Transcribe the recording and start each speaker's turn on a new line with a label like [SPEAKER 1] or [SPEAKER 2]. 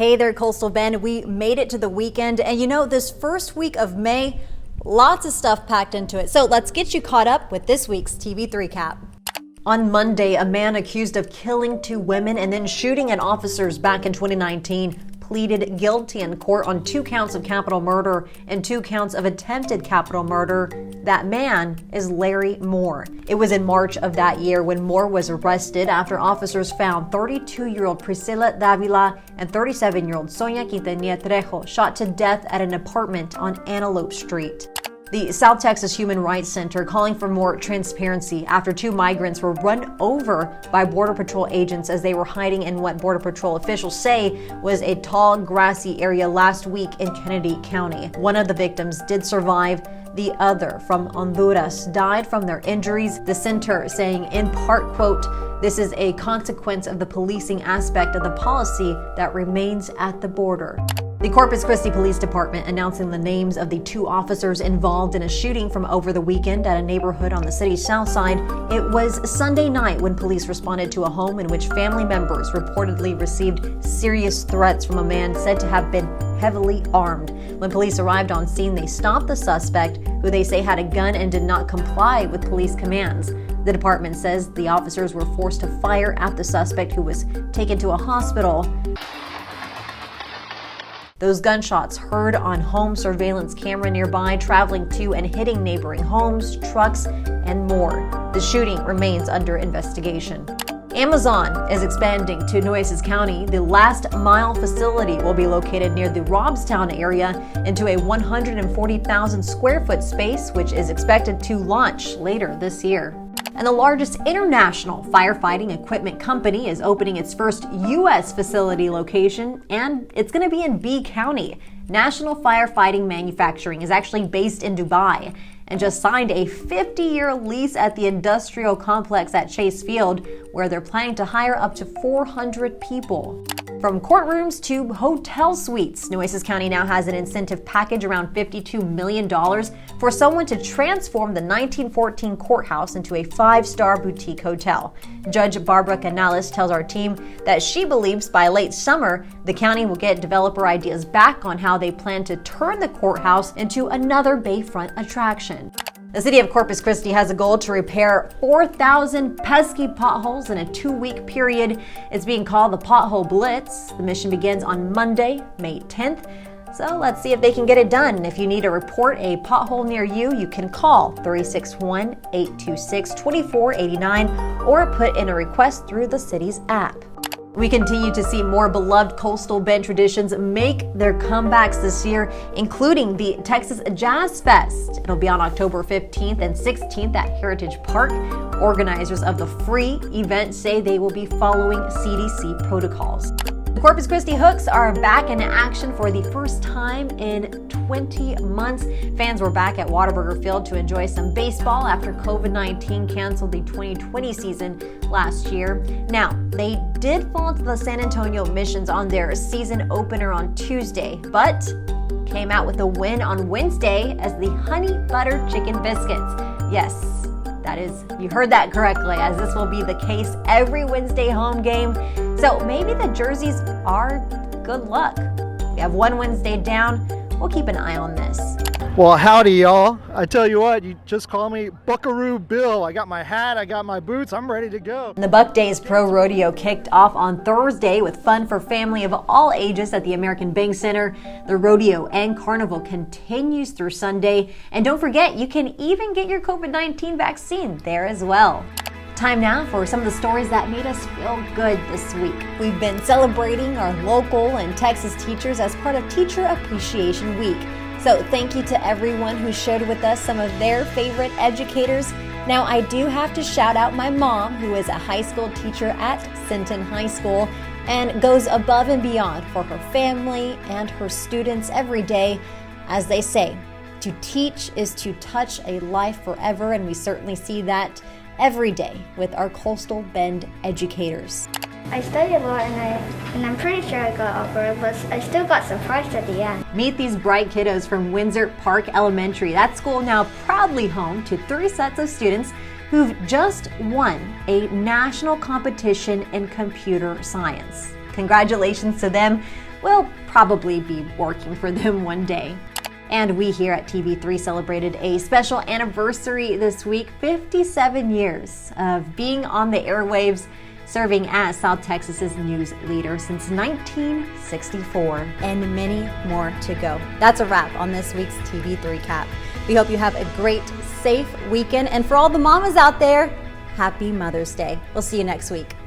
[SPEAKER 1] Hey there, Coastal Bend. We made it to the weekend, and you know, this first week of May, lots of stuff packed into it. So let's get you caught up with this week's TV3Cap. On Monday, a man accused of killing 2 women and then shooting at officers back in 2019 pleaded guilty in court on 2 counts of capital murder and 2 counts of attempted capital murder. That man is Larry Moore. It was in March of that year when Moore was arrested after officers found 32-year-old Priscilla Davila and 37-year-old Sonia Quintanilla Trejo shot to death at an apartment on Antelope Street. The South Texas Human Rights Center calling for more transparency after 2 migrants were run over by Border Patrol agents as they were hiding in what Border Patrol officials say was a tall, grassy area last week in Kennedy County. One of the victims did survive. The other, from Honduras, died from their injuries. The center saying in part, quote, "This is a consequence of the policing aspect of the policy that remains at the border." The Corpus Christi Police Department announcing the names of the 2 officers involved in a shooting from over the weekend at a neighborhood on the city's south side. It was Sunday night when police responded to a home in which family members reportedly received serious threats from a man said to have been heavily armed. When police arrived on scene, they stopped the suspect, who they say had a gun and did not comply with police commands. The department says the officers were forced to fire at the suspect, who was taken to a hospital. Those gunshots heard on home surveillance camera nearby, traveling to and hitting neighboring homes, trucks, and more. The shooting remains under investigation. Amazon is expanding to Nueces County. The last mile facility will be located near the Robstown area into a 140,000 square foot space, which is expected to launch later this year. And the largest international firefighting equipment company is opening its first U.S. facility location, and it's going to be in B County. National Firefighting Manufacturing is actually based in Dubai and just signed a 50-year lease at the industrial complex at Chase Field, where they're planning to hire up to 400 people. From courtrooms to hotel suites, Nueces County now has an incentive package around $52 million for someone to transform the 1914 courthouse into a 5-star boutique hotel. Judge Barbara Canales tells our team that she believes by late summer, the county will get developer ideas back on how they plan to turn the courthouse into another bayfront attraction. The city of Corpus Christi has a goal to repair 4,000 pesky potholes in a 2-week period. It's being called the Pothole Blitz. The mission begins on Monday, May 10th. So let's see if they can get it done. If you need to report a pothole near you, you can call 361-826-2489 or put in a request through the city's app. We continue to see more beloved Coastal Bend traditions make their comebacks this year, including the Texas Jazz Fest. It'll be on October 15th and 16th at Heritage Park. Organizers of the free event say they will be following CDC protocols. The Corpus Christi Hooks are back in action for the first time in 20 months. Fans were back at Whataburger Field to enjoy some baseball after COVID-19 canceled the 2020 season last year. Now, they did fall to the San Antonio Missions on their season opener on Tuesday, but came out with a win on Wednesday as the Honey Butter Chicken Biscuits. Yes, that is, you heard that correctly, as this will be the case every Wednesday home game. So maybe the jerseys are good luck. We have one Wednesday down. We'll keep an eye on this.
[SPEAKER 2] Well, howdy, y'all. I tell you what, you just call me Buckaroo Bill. I got my hat, I got my boots, I'm ready to go.
[SPEAKER 1] The Buck Days Pro Rodeo kicked off on Thursday with fun for family of all ages at the American Bank Center. The rodeo and carnival continues through Sunday. And don't forget, you can even get your COVID-19 vaccine there as well. Time now for some of the stories that made us feel good this week. We've been celebrating our local and Texas teachers as part of Teacher Appreciation Week. So thank you to everyone who shared with us some of their favorite educators. Now I do have to shout out my mom, who is a high school teacher at Sinton High School and goes above and beyond for her family and her students every day. As they say, to teach is to touch a life forever, and we certainly see that every day with our Coastal Bend educators.
[SPEAKER 3] I studied a lot and I'm pretty sure I got upper, but I still got surprised at the end.
[SPEAKER 1] Meet these bright kiddos from Windsor Park Elementary. That school now proudly home to 3 sets of students who've just won a national competition in computer science. Congratulations to them. we'll probably be working for them one day. And we here at TV3 celebrated a special anniversary this week, 57 years of being on the airwaves, serving as South Texas's news leader since 1964. And many more to go. That's a wrap on this week's TV3Cap. We hope you have a great, safe weekend. And for all the mamas out there, happy Mother's Day. We'll see you next week.